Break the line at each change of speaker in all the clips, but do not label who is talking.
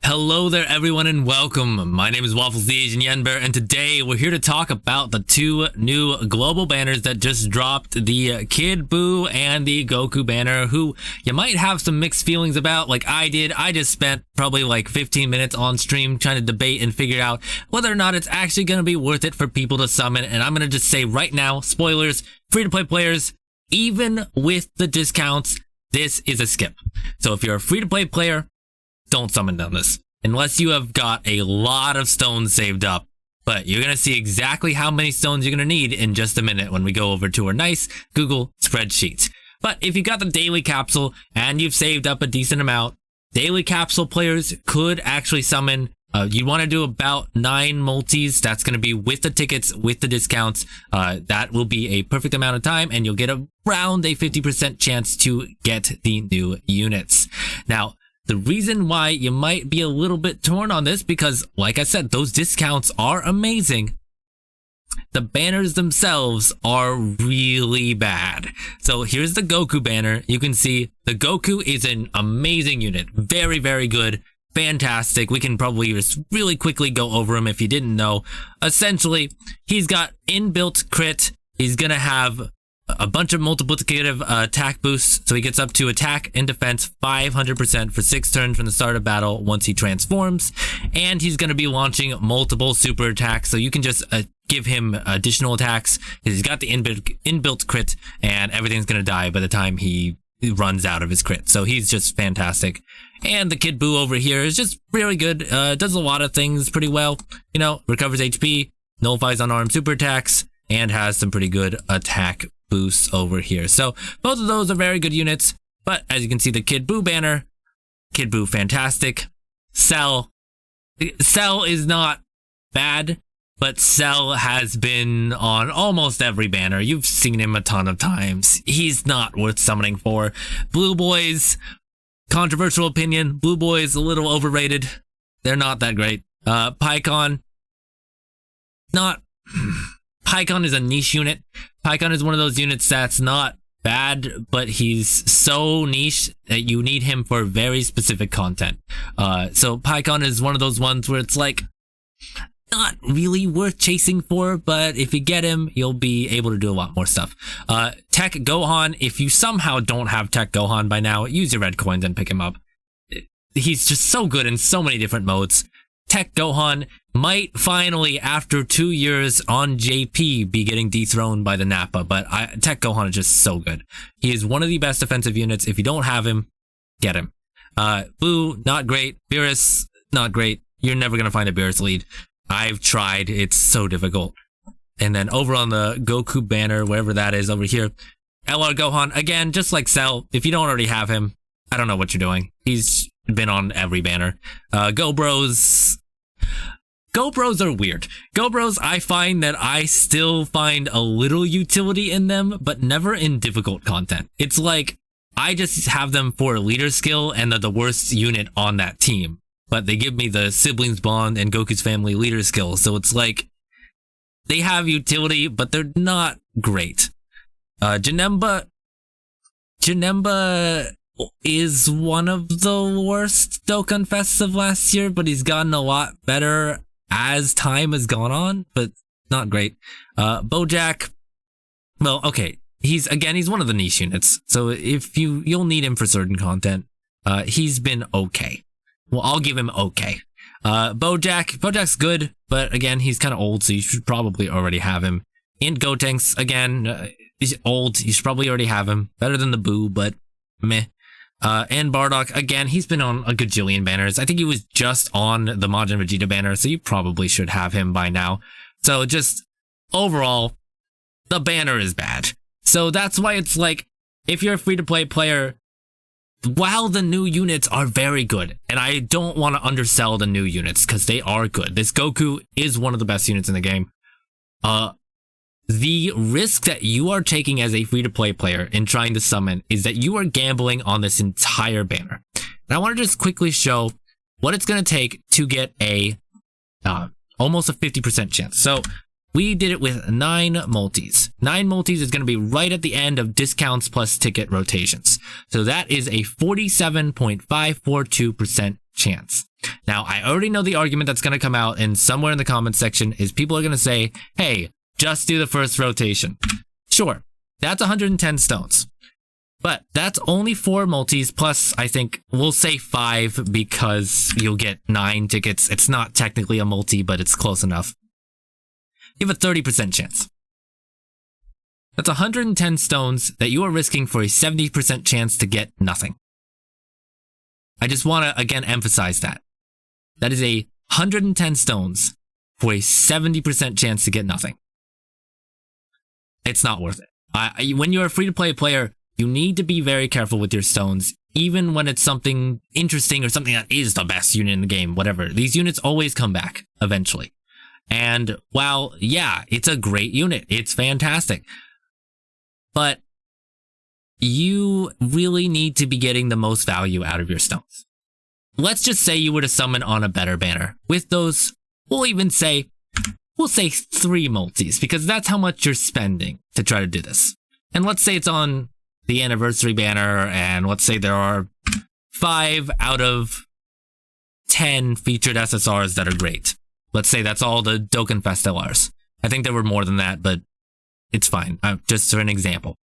Hello there everyone and welcome. My name is Waffles the Asian Yenbear and today we're here to talk about the two new global banners that just dropped, the Kid Buu and the Goku Banner, who you might have some mixed feelings about like I did. I just spent probably like 15 minutes on stream trying to debate and figure out whether or not it's actually going to be worth it for people to summon, and I'm going to just say right now, spoilers, free-to-play players, even with the discounts, this is a skip. So if you're a free-to-play player, don't summon down this unless you have got a lot of stones saved up, but you're going to see exactly how many stones you're going to need in just a minute when we go over to our nice Google spreadsheet. But if you got the daily capsule and you've saved up a decent amount, daily capsule players could actually summon. You want to do about 9 multis. That's going to be with the tickets, with the discounts. That will be a perfect amount of time, and you'll get around a 50% chance to get the new units. Now, the reason why you might be a little bit torn on this, because like I said, those discounts are amazing. The banners themselves are really bad. So here's the Goku banner. You can see the Goku is an amazing unit. Very, very good. Fantastic. We can probably just really quickly go over him if you didn't know. Essentially, he's got inbuilt crit. He's going to have a bunch of multiplicative attack boosts, so he gets up to attack and defense 500% for 6 turns from the start of battle once he transforms, and he's going to be launching multiple super attacks, so you can just give him additional attacks. He's got the inbuilt crit, and everything's going to die by the time he runs out of his crit, so he's just fantastic. And the Kid Buu over here is just really good, does a lot of things pretty well, you know, recovers HP, nullifies unarmed super attacks, and has some pretty good attack boosts over here. So both of those are very good units, but as you can see, the Kid Buu banner, Kid Buu fantastic. Cell is not bad, but Cell has been on almost every banner. You've seen him a ton of times. He's not worth summoning for. Blue Boys, controversial opinion, Blue Boys a little overrated. They're not that great. Pycon, Pycon is a niche unit. Pycon is one of those units that's not bad, but he's so niche that you need him for very specific content. So Pycon is one of those ones where it's like not really worth chasing for, but if you get him, you'll be able to do a lot more stuff. Tech Gohan, if you somehow don't have Tech Gohan by now, use your red coins and pick him up. He's just so good in so many different modes. Tech Gohan might finally, after 2 years on JP, be getting dethroned by the Nappa, but Tech Gohan is just so good. He is one of the best defensive units. If you don't have him, get him. Buu, not great. Beerus, not great. You're never going to find a Beerus lead. I've tried. It's so difficult. And then over on the Goku banner, wherever that is over here, LR Gohan, again, just like Cell, if you don't already have him, I don't know what you're doing. He's been on every banner. Go Bros are weird. Go Bros, I find that I still find a little utility in them, but never in difficult content. It's like, I just have them for leader skill and they're the worst unit on that team. But they give me the siblings bond and Goku's family leader skill. So it's like, they have utility, but they're not great. Janemba is one of the worst Dokkan Fests of last year, but he's gotten a lot better as time has gone on, but not great. Bojack, well, okay, he's one of the niche units, so if you'll need him for certain content. He's been okay. Well, I'll give him okay. Bojack's good, but again, he's kind of old, so you should probably already have him. And Gotenks, again, he's old, you should probably already have him. Better than the Buu, but meh. And Bardock, again, he's been on a gajillion banners. I think he was just on the Majin Vegeta banner, so you probably should have him by now. So just, overall, the banner is bad. So that's why it's like, if you're a free-to-play player, while the new units are very good, and I don't want to undersell the new units, because they are good. This Goku is one of the best units in the game. The risk that you are taking as a free-to-play player in trying to summon is that you are gambling on this entire banner. And I want to just quickly show what it's going to take to get a almost a 50% chance. So we did it with 9 multis. 9 multis is going to be right at the end of discounts plus ticket rotations. So that is a 47.542% chance. Now, I already know the argument that's going to come out, and somewhere in the comments section is people are going to say, hey, just do the first rotation. Sure, that's 110 stones. But that's only 4 multis, plus I think we'll say 5 because you'll get 9 tickets. It's not technically a multi, but it's close enough. You have a 30% chance. That's 110 stones that you are risking for a 70% chance to get nothing. I just want to, again, emphasize that. That is a 110 stones for a 70% chance to get nothing. It's not worth it. When you're a free-to-play player, you need to be very careful with your stones, even when it's something interesting or something that is the best unit in the game, whatever. These units always come back, eventually. And while, yeah, it's a great unit, it's fantastic, but you really need to be getting the most value out of your stones. Let's just say you were to summon on a better banner. With those, we'll say 3 multis, because that's how much you're spending to try to do this. And let's say it's on the anniversary banner, and let's say there are 5 out of 10 featured SSRs that are great. Let's say that's all the Dokkan Fest LRs. I think there were more than that, but it's fine. Just for an example.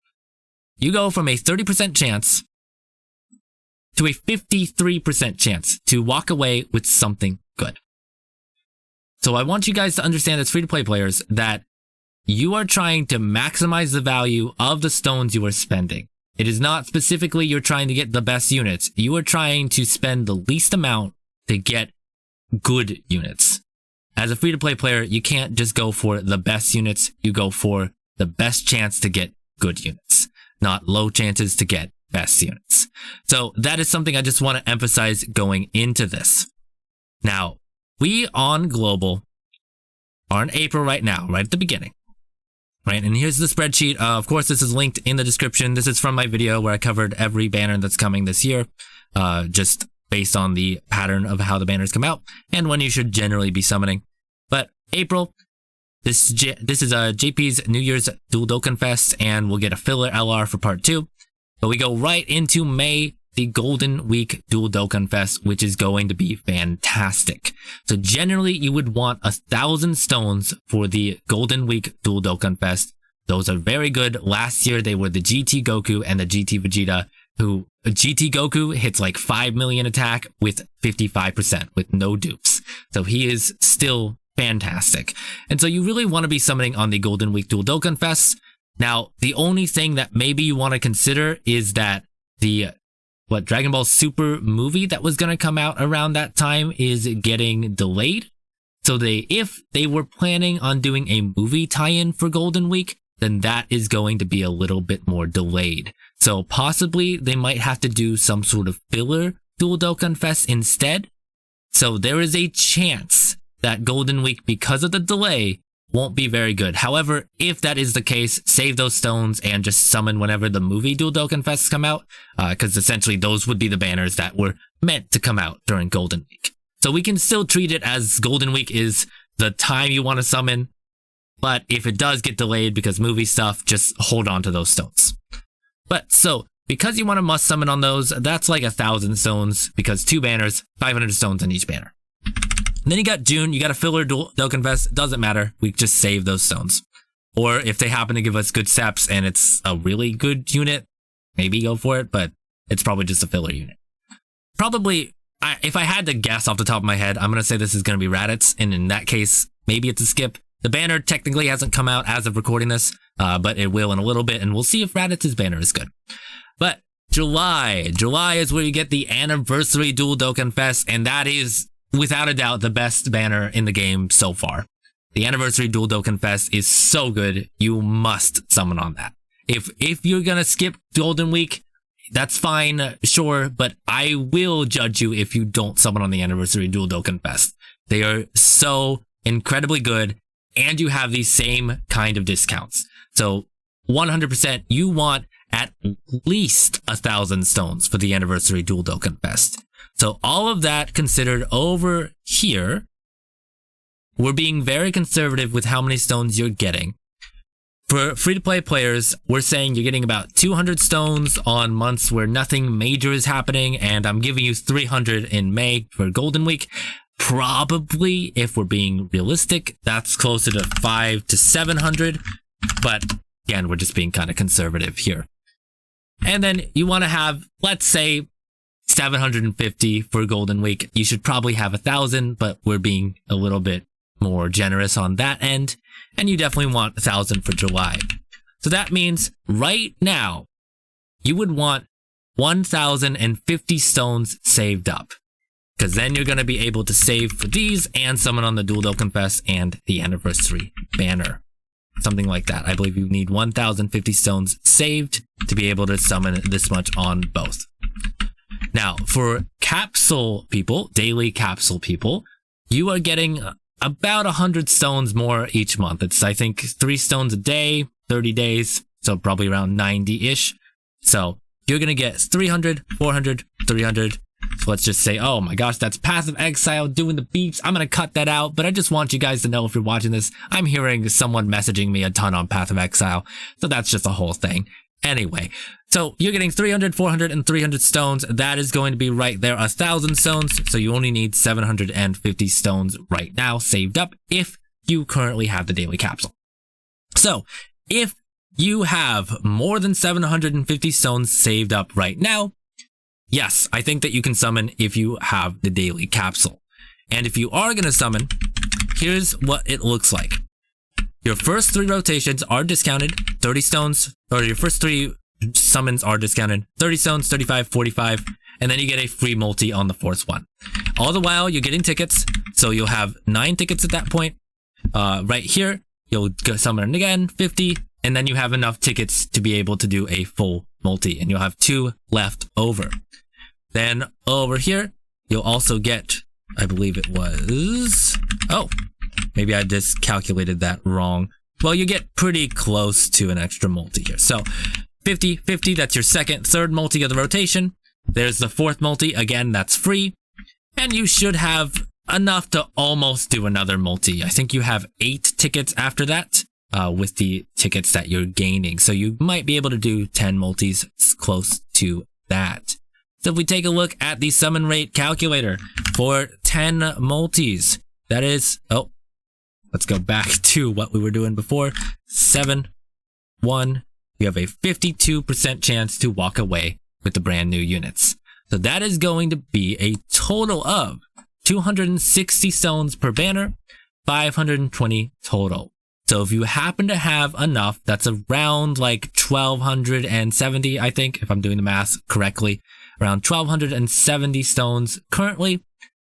You go from a 30% chance to a 53% chance to walk away with something good. So I want you guys to understand as free-to-play players that you are trying to maximize the value of the stones you are spending. It is not specifically you're trying to get the best units. You are trying to spend the least amount to get good units. As a free-to-play player, you can't just go for the best units. You go for the best chance to get good units, not low chances to get best units. So that is something I just want to emphasize going into this. Now, we on Global are in April right now, right at the beginning. Right, and here's the spreadsheet. Of course, this is linked in the description. This is from my video where I covered every banner that's coming this year, just based on the pattern of how the banners come out and when you should generally be summoning. But April, this is JP's New Year's Dual Dokkan Fest, and we'll get a filler LR for part 2. But we go right into May, the Golden Week Dual Dokkan Fest, which is going to be fantastic. So generally, you would want 1,000 stones for the Golden Week Dual Dokkan Fest. Those are very good. Last year, they were the GT Goku and the GT Vegeta, who GT Goku hits like 5 million attack with 55% with no dupes. So he is still fantastic. And so you really want to be summoning on the Golden Week Dual Dokkan Fest. Now, the only thing that maybe you want to consider is that the Dragon Ball Super movie that was going to come out around that time is getting delayed. So if they were planning on doing a movie tie-in for Golden Week, then that is going to be a little bit more delayed. So possibly they might have to do some sort of filler Dual Dokkan Fest instead. So there is a chance that Golden Week, because of the delay, won't be very good. However, if that is the case, save those stones and just summon whenever the movie Dual Dokkan Fests come out, because essentially those would be the banners that were meant to come out during Golden Week. So we can still treat it as Golden Week is the time you want to summon, but if it does get delayed because movie stuff, just hold on to those stones. But so, because you want to must summon on those, that's like 1,000 stones, because 2 banners, 500 stones on each banner. And then you got June, you got a filler Dokkan Fest, doesn't matter, we just save those stones. Or if they happen to give us good steps and it's a really good unit, maybe go for it, but it's probably just a filler unit. Probably, if I had to guess off the top of my head, I'm going to say this is going to be Raditz, and in that case, maybe it's a skip. The banner technically hasn't come out as of recording this, but it will in a little bit, and we'll see if Raditz's banner is good. But July is where you get the Anniversary Dual Dokkan Fest, and that is without a doubt the best banner in the game so far. The Anniversary Dual Dokkan Fest is so good, you must summon on that. If you're gonna skip Golden Week, that's fine, sure, but I will judge you if you don't summon on the Anniversary Dual Dokkan Fest. They are so incredibly good, and you have these same kind of discounts. So 100% you want at least 1,000 stones for the Anniversary Dual Dokkan Fest. So all of that considered over here, we're being very conservative with how many stones you're getting. For free-to-play players, we're saying you're getting about 200 stones on months where nothing major is happening, and I'm giving you 300 in May for Golden Week. Probably, if we're being realistic, that's closer to 500 to 700, but again, we're just being kind of conservative here. And then you want to have, let's say, 750 for Golden Week. You should probably have 1,000, but we're being a little bit more generous on that end. And you definitely want 1,000 for July. So that means right now, you would want 1,050 stones saved up. Because then you're going to be able to save for these and summon on the Dual Dokkan Fest and the Anniversary Banner. Something like that. I believe you need 1,050 stones saved to be able to summon this much on both. Now, for capsule people, daily capsule people, you are getting about 100 stones more each month. It's, I think, 3 stones a day, 30 days, so probably around 90-ish. So you're going to get 300, 400, 300. So let's just say, oh my gosh, that's Passive Exile doing the beeps. I'm going to cut that out, but I just want you guys to know if you're watching this, I'm hearing someone messaging me a ton on Passive Exile. So that's just a whole thing. Anyway, so you're getting 300, 400, and 300 stones. That is going to be right there, 1,000 stones. So you only need 750 stones right now saved up if you currently have the daily capsule. So if you have more than 750 stones saved up right now, yes, I think that you can summon if you have the daily capsule. And if you are going to summon, here's what it looks like. Your first 3 rotations are discounted, 30 stones, or your first 3 summons are discounted, 30 stones, 35, 45, and then you get a free multi on the 4th one. All the while, you're getting tickets, so you'll have 9 tickets at that point. Right here, you'll go summon again, 50, and then you have enough tickets to be able to do a full multi, and you'll have 2 left over. Then over here, you'll also get, I believe it was, oh, maybe I just calculated that wrong. Well, you get pretty close to an extra multi here. So 50, 50, that's your second, third multi of the rotation. There's the 4th multi, again, that's free. And you should have enough to almost do another multi. I think you have 8 tickets after that with the tickets that you're gaining. So you might be able to do 10 multis. It's close to that. So if we take a look at the summon rate calculator for 10 multis, that is, oh, let's go back to what we were doing before. 7, 1, you have a 52% chance to walk away with the brand new units. So that is going to be a total of 260 stones per banner, 520 total. So if you happen to have enough, that's around like 1,270, I think, if I'm doing the math correctly, around 1,270 stones currently.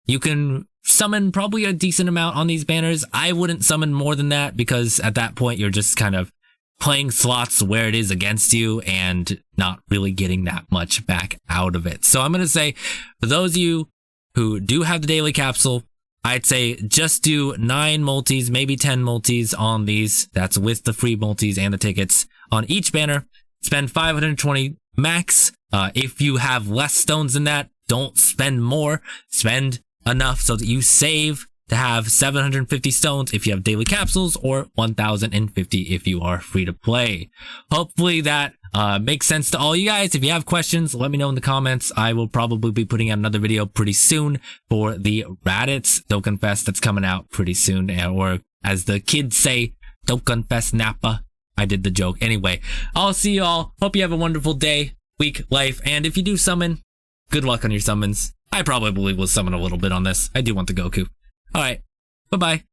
You can summon probably a decent amount on these banners. I wouldn't summon more than that because at that point you're just kind of playing slots where it is against you and not really getting that much back out of it. So I'm going to say for those of you who do have the daily capsule, I'd say just do 9 multis, maybe 10 multis on these. That's with the free multis and the tickets on each banner. Spend 520 max. If you have less stones than that, don't spend more. Spend enough so that you save to have 750 stones if you have daily capsules, or 1,050 if you are free to play. Hopefully that makes sense to all you guys. If you have questions, let me know in the comments. I will probably be putting out another video pretty soon for the Raditz Dokkan Fest that's coming out pretty soon, or as the kids say, Dokkan Fest Nappa. I did the joke. Anyway, I'll see you all. Hope you have a wonderful day, week, life, and if you do summon, good luck on your summons. I probably will summon a little bit on this. I do want the Goku. All right. Bye-bye.